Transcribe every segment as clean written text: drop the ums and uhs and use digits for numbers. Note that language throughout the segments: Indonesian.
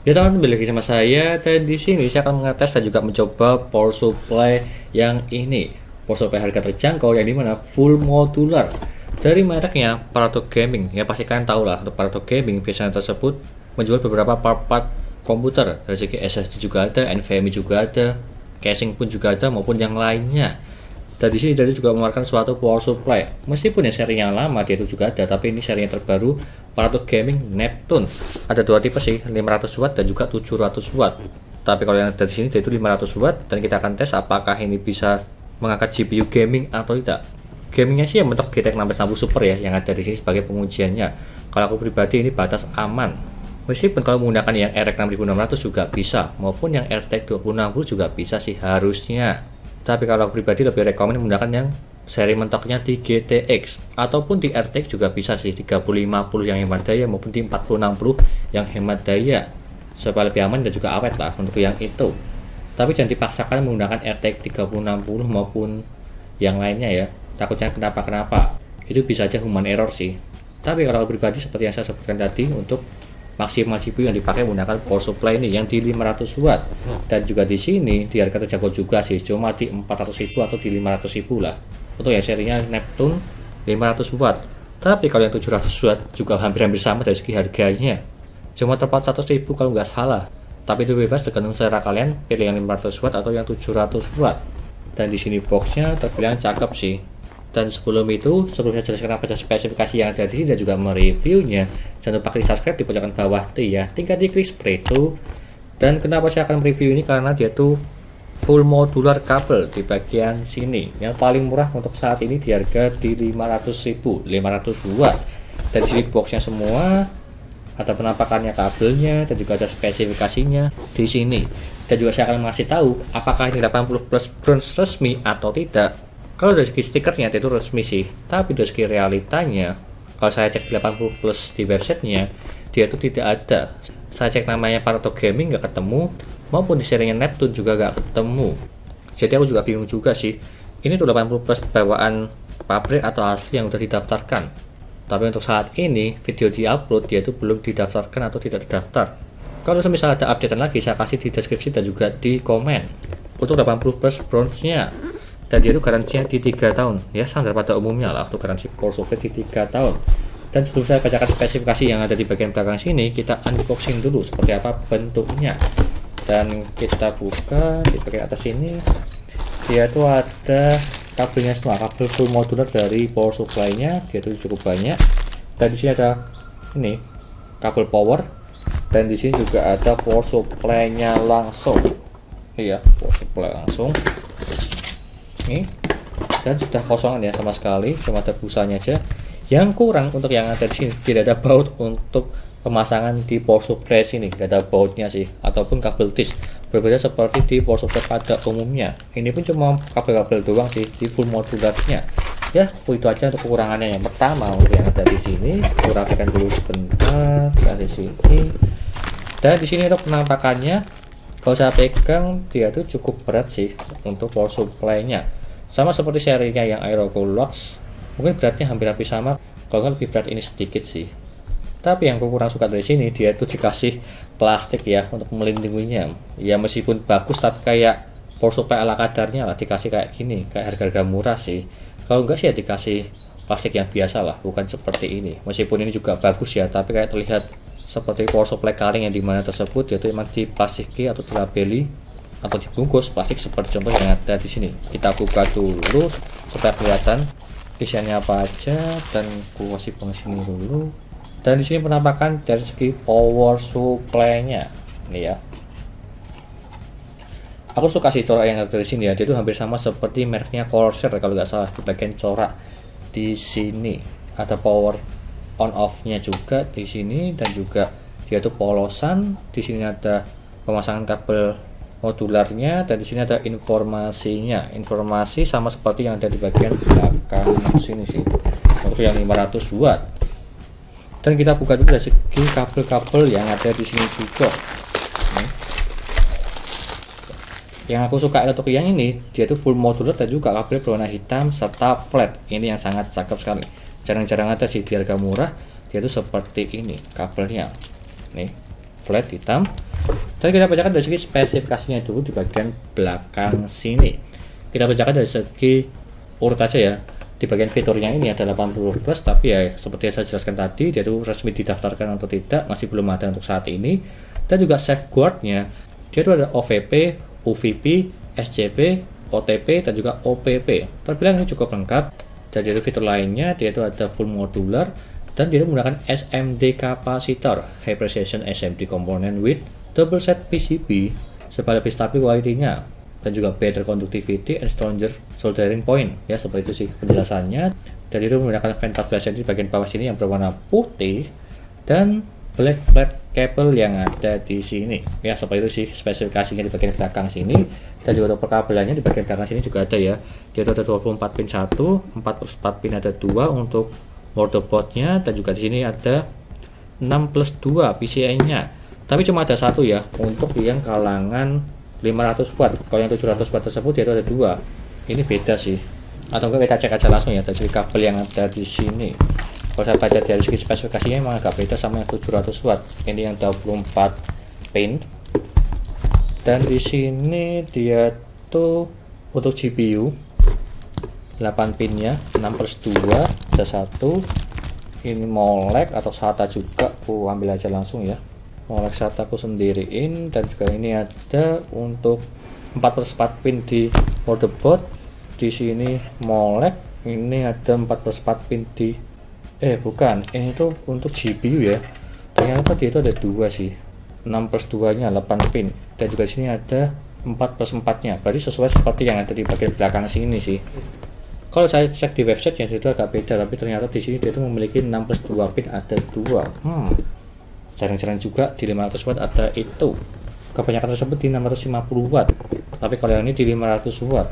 Ya teman-teman, kembali lagi sama saya dan di sini saya akan mengetes dan juga mencoba power supply yang ini. Power supply harga terjangkau yang dimana full modular dari mereknya Paradox Gaming. Ya pasti kalian tahu lah, untuk Paradox Gaming biasanya tersebut menjual beberapa part-part komputer. Dari segi SSD juga ada, NVMe juga ada, casing pun juga ada maupun yang lainnya. Dan di sini dia juga mengeluarkan suatu power supply. Meskipun ya seri yang lama dia itu juga ada, tapi ini seri yang terbaru Paradox Gaming Neptune. Ada dua tipe sih, 500 watt dan juga 700 watt. Tapi kalau yang ada di sini dia itu 500 watt dan kita akan tes apakah ini bisa mengangkat GPU gaming atau tidak. Gamingnya sih yang bentuk GTX 1660 Super ya, yang ada di sini sebagai pengujiannya. Kalau aku pribadi ini batas aman. Meskipun kalau menggunakan yang RX 6600 juga bisa, maupun yang RTX 2060 juga bisa sih harusnya. Tapi kalau aku pribadi lebih rekomend menggunakan yang seri mentoknya di GTX ataupun di RTX juga bisa sih, 3050 yang hemat daya maupun di 4060 yang hemat daya, supaya lebih aman dan juga awet lah untuk yang itu. Tapi jangan dipaksakan menggunakan RTX 3060 maupun yang lainnya ya, takutnya kenapa-kenapa. Itu bisa aja human error sih. Tapi kalau pribadi seperti yang saya sebutkan tadi, untuk maksimal GPU yang dipakai menggunakan power supply ini yang di 500 watt, dan juga di sini di harga terjangkau juga sih, cuma di 400.000 atau di 500.000 lah untuk yang serinya Neptune 500 watt. Tapi kalau yang 700 watt juga hampir-hampir sama dari segi harganya, cuma tepat 100.000 kalau nggak salah. Tapi itu bebas tergantung selera kalian, pilih yang 500 watt atau yang 700 watt. Dan di sini boxnya terbilang cakep sih. Dan sebelum saya jelaskan apa spesifikasi yang ada di sini dan juga mereviewnya, jangan lupa klik subscribe di pojokan bawah tuh ya, tinggal diklik seperti itu. Dan kenapa saya akan mereview ini, karena dia tuh full modular kabel di bagian sini yang paling murah untuk saat ini, di harga di 500.000, 500 watt. Dan di sini boxnya semua ada penampakannya kabelnya dan juga ada spesifikasinya di sini. Dan juga saya akan mengasih tahu apakah ini 80 plus bronze resmi atau tidak. Kalau dari segi stikernya itu resmi sih, tapi dari segi realitanya, kalau saya cek 80 plus di websitenya, dia itu tidak ada. Saya cek namanya Paradox Gaming nggak ketemu, maupun di serinya Neptune juga nggak ketemu. Jadi aku juga bingung juga sih, ini tuh 80 plus bawaan pabrik atau asli yang udah didaftarkan. Tapi untuk saat ini video di-upload dia itu belum didaftarkan atau tidak terdaftar. Kalau misalnya ada updatean lagi, saya kasih di deskripsi dan juga di komen. Untuk 80 plus bronze-nya, dan dia itu garansinya di 3 tahun ya, standar pada umumnya lah untuk garansi power supply di 3 tahun. Dan sebelum saya bacakan spesifikasi yang ada di bagian belakang sini, kita unboxing dulu seperti apa bentuknya. Dan kita buka di bagian atas ini, dia itu ada kabelnya semua, kabel full modular dari power supply nya, dia itu cukup banyak. Dan di sini ada ini kabel power, dan di sini juga ada power supply nya langsung. Iya, power supply langsung ini, dan sudah kosongan ya sama sekali, cuma ada busanya aja. Yang kurang untuk yang ada di sini, tidak ada baut untuk pemasangan di power supply sini, tidak ada bautnya sih, ataupun kabel tis. Berbeda seperti di power supply pada umumnya. Ini pun cuma kabel-kabel doang sih di full modularnya. Ya, itu aja untuk kekurangannya. Yang pertama untuk yang ada di sini, kurangkan dulu sebentar dari sini. Dan di sini untuk penampakannya, kalau saya pegang dia tuh cukup berat sih untuk power supply-nya. Sama seperti serinya yang Aerocoolux, mungkin beratnya hampir-hampir sama, kalau nggak lebih berat ini sedikit sih. Tapi yang aku kurang suka dari sini, dia tuh dikasih plastik ya untuk melindunginya. Ya meskipun bagus, tapi kayak power supply ala kadarnya lah, dikasih kayak gini, kayak harga-harga murah sih. Kalau enggak sih ya dikasih plastik yang biasa lah, bukan seperti ini. Meskipun ini juga bagus ya, tapi kayak terlihat seperti power supply kaleng yang dimana tersebut yaitu memang diplastiki atau dilabeli atau dibungkus plastik seperti contoh yang ada di sini. Kita buka dulu supaya kelihatan isiannya apa aja, dan aku kasih sini dulu. Dan di sini penampakan dari segi power supply-nya ini ya. Aku suka sih corak yang ada di sini ya, dia itu hampir sama seperti mereknya Corsair kalau nggak salah. Di bagian corak di sini ada power on off-nya juga di sini, dan juga dia itu polosan. Di sini ada pemasangan kabel modularnya, dan di sini ada informasinya. Informasi sama seperti yang ada di bagian belakang sini sih untuk yang 500 watt. Dan kita buka dulu dari segi kabel-kabel yang ada di sini juga. Yang aku suka untuk yang ini, dia itu full modular dan juga kabel berwarna hitam serta flat. Ini yang sangat cakep sekali. Jarang-jarang ada sih di harga murah dia itu seperti ini kabelnya. Nih, flat hitam. Dan kita bacakan dari segi spesifikasinya dulu di bagian belakang sini. Kita bacakan dari segi urut aja ya. Di bagian fiturnya ini ada 80 plus, tapi ya seperti yang saya jelaskan tadi, dia itu resmi didaftarkan atau tidak masih belum ada untuk saat ini. Dan juga safeguardnya, dia itu ada OVP, UVP, SCP, OTP, dan juga OPP. Terbilang ini cukup lengkap. Dan dari fitur lainnya, dia itu ada full modular, dan dia menggunakan SMD capacitor, high precision SMD component with double set PCB, supaya lebih stabil quality-nya. Dan juga better conductivity and stronger soldering point, ya seperti itu sih penjelasannya. Dan itu menggunakan fan 14 cm di bagian bawah sini yang berwarna putih dan black flat cable yang ada di sini, ya seperti itu sih spesifikasinya di bagian belakang sini. Dan juga untuk perkabelannya di bagian belakang sini juga ada ya, dia ada 24 pin 1, 4/4 pin ada 2 untuk motherboardnya, dan juga di sini ada 6+2 PCI-nya, tapi cuma ada satu ya untuk yang kalangan 500 watt. Kalau yang 700 watt tersebut dia ada 2. Ini beda sih. Atau enggak kita cek aja langsung ya dari kabel yang ada di sini. Kalau saya baca dari segi spesifikasinya memang agak beda sama yang 700 watt. Ini yang 24 pin. Dan di sini dia tuh untuk GPU 8 pinnya, 6+2 ada 1. Ini molek atau SATA juga. Ambil aja langsung ya. Molek SATA aku sendiriin. Dan juga ini ada untuk 4/4 pin di motherboard. Di sini molek. Ini ada 4/4 pin di bukan, ini tuh untuk GPU ya. Ternyata dia itu ada 2 sih. 6+2 nya 8 pin. Dan juga di sini ada 4+4 nya. Berarti sesuai seperti yang ada di bagian belakang sini sih. Kalau saya cek di website ya itu agak beda, tapi ternyata di sini dia itu memiliki 6+2 pin ada 2. Jarang-jarang juga di 500 watt ada itu. Kebanyakan tersebut di 650 watt. Tapi kalau yang ini di 500 watt.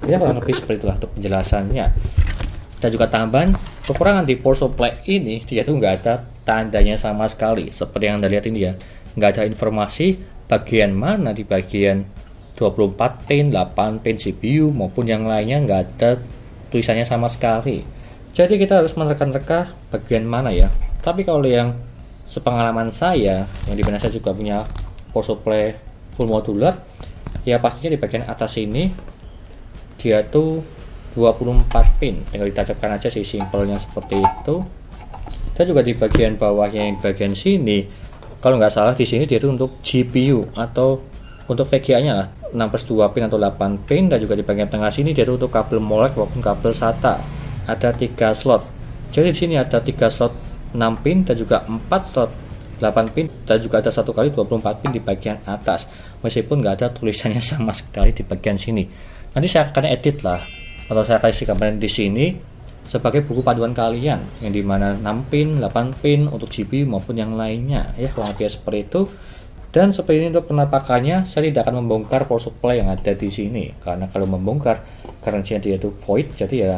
Ya kurang lebih seperti itulah untuk penjelasannya. Dan juga tambahan kekurangan di power supply ini, dia tuh nggak ada tandanya sama sekali. Seperti yang Anda lihat ini ya. Nggak ada informasi bagian mana di bagian 24 pin, 8 pin CPU maupun yang lainnya, nggak ada tulisannya sama sekali. Jadi kita harus menerka-nerka bagian mana ya. Tapi kalau yang sepengalaman saya, yang dimana saya juga punya power supply full modular, ya pastinya di bagian atas ini dia tuh 24 pin, tinggal ditancapkan aja sih, simpelnya seperti itu. Dan juga di bagian bawahnya yang bagian sini, kalau nggak salah di sini dia itu untuk GPU atau untuk VGA nya lah, 6+2 pin atau 8 pin. Dan juga di bagian tengah sini dia itu untuk kabel molek maupun kabel SATA, ada 3 slot. Jadi di sini ada 3 slot 6 pin dan juga 4 slot 8 pin, dan juga ada 1 kali 24 pin di bagian atas, meskipun nggak ada tulisannya sama sekali di bagian sini. Nanti saya akan edit lah, atau saya kasih gambaran di sini sebagai buku panduan kalian, yang dimana 6 pin, 8 pin untuk GPU maupun yang lainnya, ya kurang lebih seperti itu. Dan seperti ini untuk penampakannya, saya tidak akan membongkar power supply yang ada di sini, karena kalau membongkar karena dia itu void, jadi ya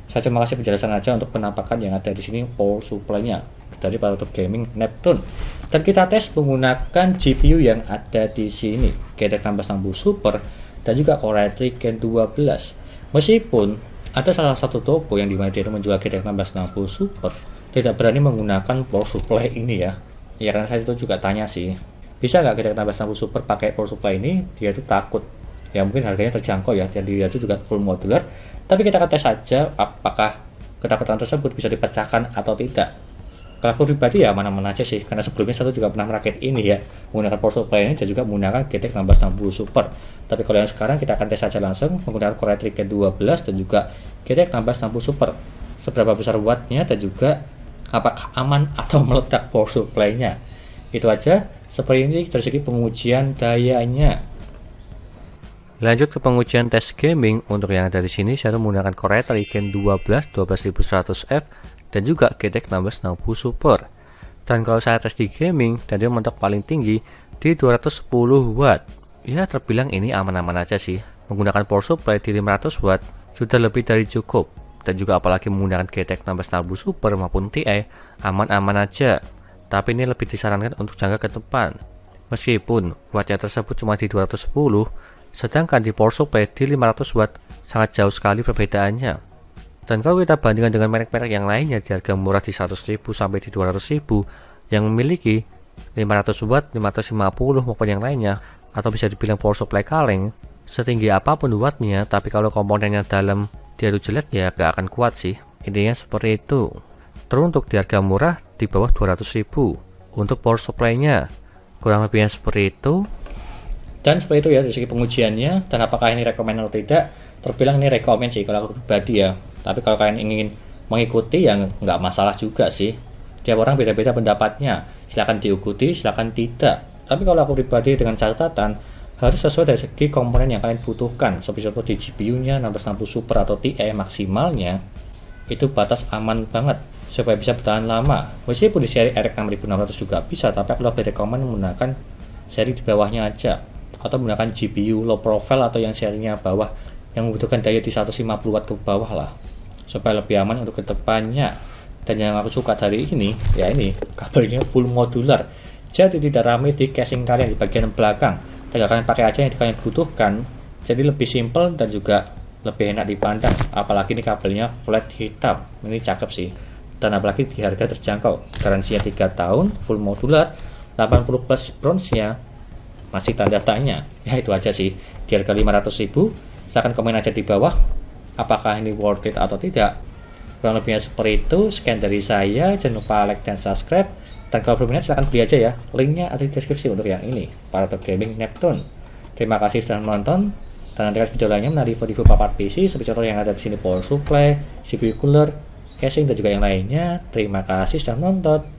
saya cuma kasih penjelasan aja untuk penampakan yang ada di sini power supply-nya dari laptop gaming Neptune. Dan kita tes menggunakan GPU yang ada di sini, GTX 1660 Super dan juga Core i3 Gen 12. Meskipun ada salah satu toko yang dimana dia menjual GTX 1660 Super tidak berani menggunakan power supply ini ya. Ya karena saya itu juga tanya sih, bisa nggak GTX 1660 Super pakai power supply ini? Dia itu takut. Ya mungkin harganya terjangkau ya, dan dia itu juga full modular. Tapi kita akan tes saja apakah ketakutan tersebut bisa dipecahkan atau tidak. Kalau aku pribadi ya mana-mana aja sih, karena sebelumnya saya juga pernah merakit ini ya, menggunakan power supply ini dan juga menggunakan GTX 1660 Super. Tapi kalau yang sekarang kita akan tes saja langsung menggunakan Core i3 Gen 12 dan juga GTX 1660 Super. Seberapa besar wattnya dan juga apakah aman atau meledak power supply-nya. Itu aja, seperti ini dari segi pengujian dayanya. Lanjut ke pengujian tes gaming. Untuk yang ada di sini saya menggunakan Core i3 Gen 12 12100F dan juga GTX 1660 Super. Dan kalau saya tes di gaming, dan dia mentok paling tinggi di 210 watt. Ya terbilang ini aman-aman aja sih. Menggunakan power supply di 500 watt sudah lebih dari cukup. Dan juga apalagi menggunakan GTX 1660 Super maupun Ti, aman-aman aja. Tapi ini lebih disarankan untuk jangka ke depan. Meskipun wattnya tersebut cuma di 210, sedangkan di power supply di 500 watt sangat jauh sekali perbedaannya. Dan kalau kita bandingkan dengan merek-merek yang lainnya di harga murah di 100.000 sampai di 200.000 yang memiliki 500 watt, 550 maupun yang lainnya, atau bisa dibilang power supply kaleng, setinggi apapun wattnya, tapi kalau komponennya dalam dia itu jelek ya gak akan kuat sih. Intinya seperti itu. Terus untuk di harga murah di bawah 200.000 untuk power supply-nya, kurang lebihnya seperti itu. Dan seperti itu ya dari segi pengujiannya. Dan apakah ini rekomend atau tidak, terbilang ini rekomend sih kalau aku pribadi ya. Tapi kalau kalian ingin mengikuti ya nggak masalah juga sih. Tiap orang beda-beda pendapatnya, silakan diikuti, silakan tidak. Tapi kalau aku pribadi dengan catatan harus sesuai dari segi komponen yang kalian butuhkan. Seperti contoh di GPU-nya 1660 Super atau Ti maksimalnya itu batas aman banget supaya bisa bertahan lama. Meskipun di seri RX 6600 juga bisa, tapi aku lebih rekomen menggunakan seri di bawahnya aja, atau menggunakan GPU low profile atau yang serinya bawah yang membutuhkan daya di 150 watt ke bawah lah, supaya lebih aman untuk kedepannya. Dan yang aku suka dari ini ya ini kabelnya full modular, jadi tidak rame di casing kalian di bagian belakang. Tinggal kalian pakai aja yang kalian butuhkan, jadi lebih simple dan juga lebih enak dipandang. Apalagi ini kabelnya flat hitam, ini cakep sih. Dan apalagi di harga terjangkau, garansinya 3 tahun, full modular, 80 plus bronze-nya masih tanda tanya. Ya itu aja sih, di harga 500.000. Silahkan komen aja di bawah apakah ini worth it atau tidak. Kurang lebihnya seperti itu. Sekian dari saya, jangan lupa like dan subscribe. Dan kalau berminat silahkan beli aja ya, linknya ada di deskripsi untuk yang ini, Paradox Gaming Neptune. Terima kasih sudah menonton, dan nantikan video lainnya mengenai review part PC seperti contoh yang ada di sini, power supply, CPU cooler, casing dan juga yang lainnya. Terima kasih sudah menonton.